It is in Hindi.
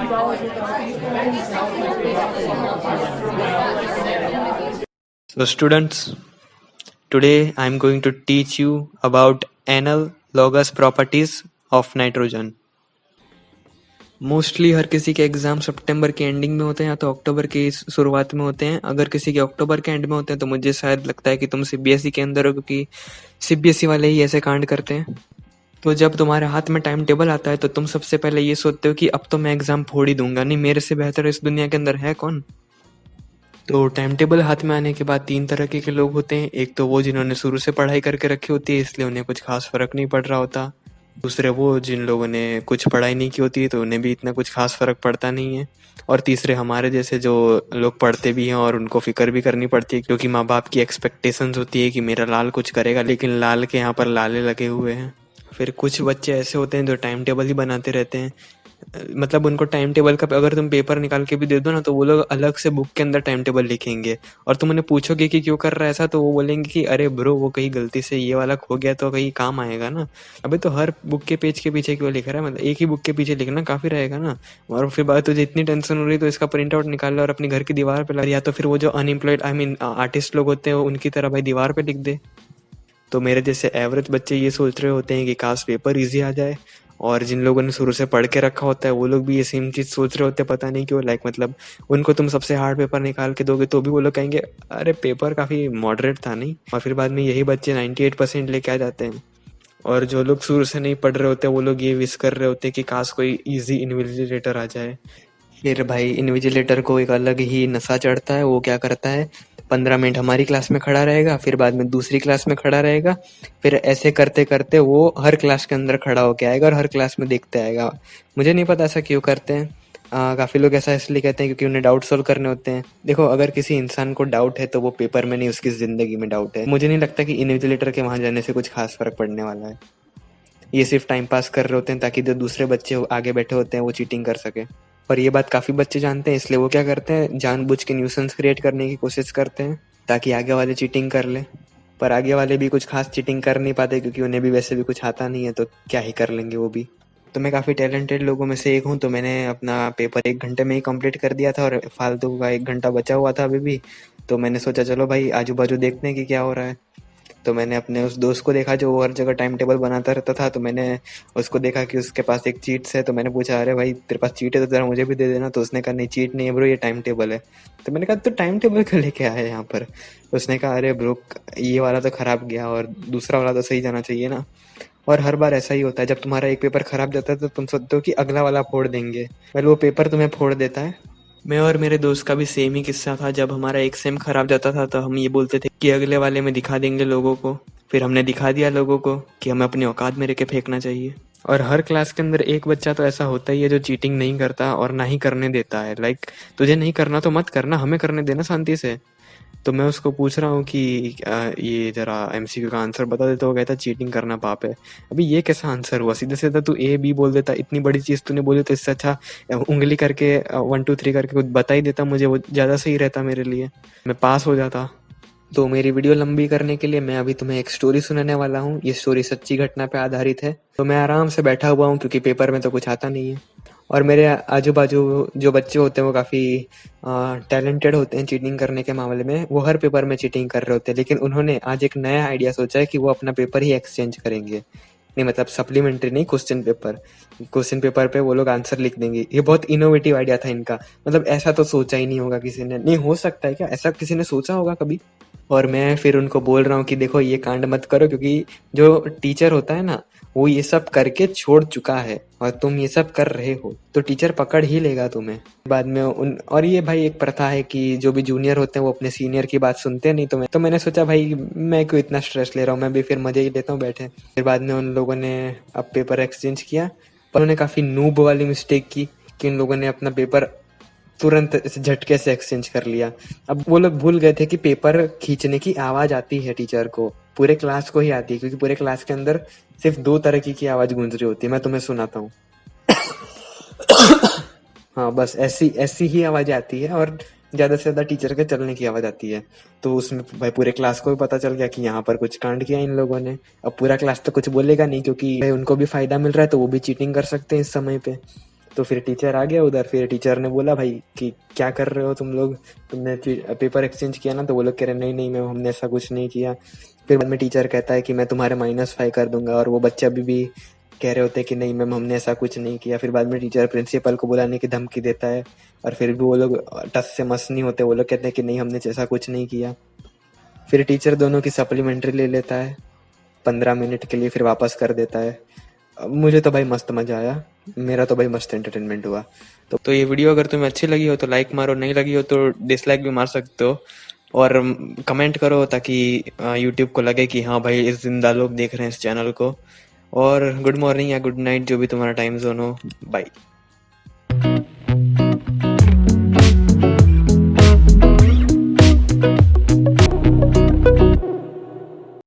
So students, today I am going to teach you about analogous properties of nitrogen. Mostly हर किसी के एग्जाम सितंबर के एंडिंग में होते हैं या तो अक्टूबर की शुरुआत में होते हैं। अगर किसी के अक्टूबर के एंड में होते हैं तो मुझे शायद लगता है कि तुम सीबीएसई के अंदर हो, क्योंकि सीबीएसई वाले ही ऐसे कांड करते हैं। तो जब तुम्हारे हाथ में टाइम टेबल आता है तो तुम सबसे पहले ये सोचते हो कि अब तो मैं एग्जाम फोड़ ही दूंगा, नहीं मेरे से बेहतर इस दुनिया के अंदर है कौन। तो टाइम टेबल हाथ में आने के बाद तीन तरह के लोग होते हैं। एक तो वो जिन्होंने शुरू से पढ़ाई करके रखी होती है, इसलिए उन्हें कुछ खास फर्क नहीं पड़ रहा होता। दूसरे वो जिन लोगों ने कुछ पढ़ाई नहीं की होती है तो उन्हें भी इतना कुछ खास फर्क पड़ता नहीं है। और तीसरे हमारे जैसे जो लोग पढ़ते भी हैं और उनको फिक्र भी करनी पड़ती है, क्योंकि माँ बाप की एक्सपेक्टेशंस होती है कि मेरा लाल कुछ करेगा, लेकिन लाल के यहाँ पर लाले लगे हुए हैं। फिर कुछ बच्चे ऐसे होते हैं जो टाइम टेबल ही बनाते रहते हैं। मतलब उनको टाइम टेबल का अगर तुम पेपर निकाल के भी दे दो ना तो वो लोग अलग से बुक के अंदर टाइम टेबल लिखेंगे, और तुम उन्हें पूछोगे कि क्यों कर रहा है ऐसा तो वो बोलेंगे कि अरे ब्रो वो कहीं गलती से ये वाला खो गया तो कहीं काम आएगा ना। अबे तो हर बुक के पेज के पीछे क्यों लिख रहा है, मतलब एक ही बुक के पीछे लिखना काफी रहेगा ना। और फिर बात तुझे इतनी टेंशन हो रही तो इसका प्रिंट आउट निकाल लो और अपनी घर की दीवार पे लगा, या तो फिर वो जो अनएम्प्लॉयड आर्टिस्ट लोग होते हैं उनकी तरह भाई दीवार पे लिख दे। तो मेरे जैसे एवरेज बच्चे ये सोच रहे होते हैं कि काश पेपर इजी आ जाए, और जिन लोगों ने शुरू से पढ़ के रखा होता है वो लोग भी ये सेम चीज सोच रहे होते हैं। पता नहीं क्यों, मतलब उनको तुम सबसे हार्ड पेपर निकाल के दोगे तो भी वो लोग कहेंगे अरे पेपर काफी मॉडरेट था नहीं। और फिर बाद में यही बच्चे 98% लेके आ जाते हैं, और जो लोग शुरू से नहीं पढ़ रहे होते वो लोग ये विश कर रहे होते हैं कि काश कोई इजी इन्विजिलेटर आ जाए। फिर भाई इन्विजिलेटर को एक अलग ही नशा चढ़ता है। वो क्या करता है, 15 मिनट हमारी क्लास में खड़ा रहेगा, फिर बाद में दूसरी क्लास में खड़ा रहेगा, फिर ऐसे करते करते वो हर क्लास के अंदर खड़ा होके आएगा और हर क्लास में देखते आएगा। मुझे नहीं पता ऐसा क्यों करते हैं। काफी लोग ऐसा इसलिए कहते हैं क्योंकि उन्हें डाउट सोल्व करने होते हैं। देखो अगर किसी इंसान को डाउट है तो वो पेपर में नहीं, उसकी जिंदगी में डाउट है। मुझे नहीं लगता कि इन्विजिलेटर के वहां जाने से कुछ खास फर्क पड़ने वाला है। ये सिर्फ टाइम पास कर रहे होते हैं ताकि जो दूसरे बच्चे आगे बैठे होते हैं वो चीटिंग कर सके। और ये बात काफी बच्चे जानते हैं, इसलिए वो क्या करते हैं, जानबूझ के न्यूसेंस क्रिएट करने की कोशिश करते हैं ताकि आगे वाले चीटिंग कर ले। पर आगे वाले भी कुछ खास चीटिंग कर नहीं पाते क्योंकि उन्हें भी वैसे भी कुछ आता नहीं है, तो क्या ही कर लेंगे वो भी। तो मैं काफी टैलेंटेड लोगों में से एक हूँ, तो मैंने अपना पेपर 1 घंटे में ही कंप्लीट कर दिया था और फालतू का 1 घंटा बचा हुआ था अभी भी। तो मैंने सोचा चलो भाई आजू बाजू देखते हैं कि क्या हो रहा है। तो मैंने अपने उस दोस्त को देखा जो हर जगह टाइम टेबल बनाता रहता था, तो मैंने उसको देखा कि उसके पास एक चीट्स है। तो मैंने पूछा अरे भाई तेरे पास चीट है तो जरा मुझे भी दे देना। तो उसने कहा नहीं चीट नहीं है ब्रो, ये टाइम टेबल है। तो मैंने कहा तो टाइम टेबल क्यों लेके आया है यहाँ पर। उसने कहा अरे ब्रो ये वाला तो खराब गया और दूसरा वाला तो सही जाना चाहिए ना। और हर बार ऐसा ही होता है, जब तुम्हारा एक पेपर खराब जाता है तो तुम सोचते हो कि अगला वाला फोड़ देंगे, पहले वो पेपर तुम्हें फोड़ देता है। मैं और मेरे दोस्त का भी सेम ही किस्सा था। जब हमारा एक सेम खराब जाता था तो हम ये बोलते थे कि अगले वाले में दिखा देंगे लोगों को। फिर हमने दिखा दिया लोगों को कि हमें अपनी औकात में रह के फेंकना चाहिए। और हर क्लास के अंदर एक बच्चा तो ऐसा होता ही है जो चीटिंग नहीं करता और ना ही करने देता है। तुझे नहीं करना तो मत करना, हमें करने देना शांति से। तो मैं उसको पूछ रहा हूँ कि ये जरा एमसीक्यू का आंसर बता देता। वो कहता चीटिंग करना पाप है। अभी ये कैसा आंसर हुआ, सीधे सीधा तू ए बी बोल देता। इतनी बड़ी चीज तूने बोली तो इससे अच्छा उंगली करके 1 2 3 करके कुछ बता ही देता मुझे, वो ज्यादा सही रहता मेरे लिए, मैं पास हो जाता। तो मेरी वीडियो लंबी करने के लिए मैं अभी तुम्हें एक स्टोरी सुनाने वाला हूँ। ये स्टोरी सच्ची घटना पे आधारित है। तो मैं आराम से बैठा हुआ हूँ क्योंकि पेपर में तो कुछ आता नहीं है, और मेरे आजू बाजू जो बच्चे होते हैं वो काफी टैलेंटेड होते हैं चीटिंग करने के मामले में। वो हर पेपर में चीटिंग कर रहे होते हैं, लेकिन उन्होंने आज एक नया आइडिया सोचा है कि वो अपना पेपर ही एक्सचेंज करेंगे। नहीं मतलब सप्लीमेंट्री नहीं, क्वेश्चन पेपर पे वो लोग आंसर लिख देंगे। ये बहुत इनोवेटिव आइडिया था इनका, मतलब ऐसा तो सोचा ही नहीं होगा किसी ने। नहीं हो सकता है क्या ऐसा किसी ने सोचा होगा कभी। और मैं फिर उनको बोल रहा हूँ कि देखो ये कांड मत करो, क्योंकि जो टीचर होता है ना वो ये सब करके छोड़ चुका है और तुम ये सब कर रहे हो तो टीचर पकड़ ही लेगा तुम्हें बाद में। और ये भाई एक प्रथा है कि जो भी जूनियर होते हैं वो अपने सीनियर की बात सुनते नहीं। तो मैंने सोचा भाई मैं क्यों इतना स्ट्रेस ले रहा हूँ, मैं भी फिर मजे ही लेता हूँ बैठे। फिर बाद में उन लोगों ने अब पेपर एक्सचेंज किया, पर उन्होंने काफी नूब वाली मिस्टेक की कि उन लोगों ने अपना पेपर तुरंत झटके से एक्सचेंज कर लिया। अब वो लोग भूल गए थे कि पेपर खींचने की आवाज आती है टीचर को, पूरे क्लास को ही आती है, क्योंकि पूरे क्लास के अंदर सिर्फ 2 तरह की आवाज गूंज रही होती है। मैं तुम्हें सुनाता हूँ। हाँ बस ऐसी ही आवाज आती है, और ज्यादा से ज्यादा टीचर के चलने की आवाज आती है। तो उसमें भाई पूरे क्लास को भी पता चल गया कि यहाँ पर कुछ कांड किया इन लोगों ने। अब पूरा क्लास तो कुछ बोलेगा नहीं क्योंकि उनको भी फायदा मिल रहा है, तो वो भी चीटिंग कर सकते हैं इस समय पे। तो फिर टीचर आ गया उधर, फिर टीचर ने बोला भाई कि क्या कर रहे हो तुम लोग, तुमने पेपर एक्सचेंज किया ना? तो वो लोग कह रहे नहीं नहीं मैम हमने ऐसा कुछ नहीं किया। फिर बाद में टीचर कहता है कि मैं तुम्हारे -5 कर दूंगा, और वो बच्चे अभी भी कह रहे होते हैं कि नहीं मैम हमने ऐसा कुछ नहीं किया। फिर बाद में टीचर प्रिंसिपल को बुलाने की धमकी देता है, और फिर भी वो लोग टस से मस नहीं होते, वो लोग कहते हैं कि नहीं हमने ऐसा कुछ नहीं किया। फिर टीचर दोनों की सप्लीमेंट्री ले लेता है 15 मिनट के लिए, फिर वापस कर देता है। मुझे तो भाई मस्त मजा आया, मेरा तो भाई मस्त एंटरटेनमेंट हुआ। तो ये वीडियो अगर तुम्हें अच्छी लगी हो तो लाइक मारो, नहीं लगी हो तो डिसलाइक भी मार सकते हो, और कमेंट करो ताकि यूट्यूब को लगे कि हाँ भाई इस जिंदा लोग देख रहे हैं इस चैनल को। और गुड मॉर्निंग या गुड नाइट जो भी तुम्हारा टाइम जोन हो। बाय।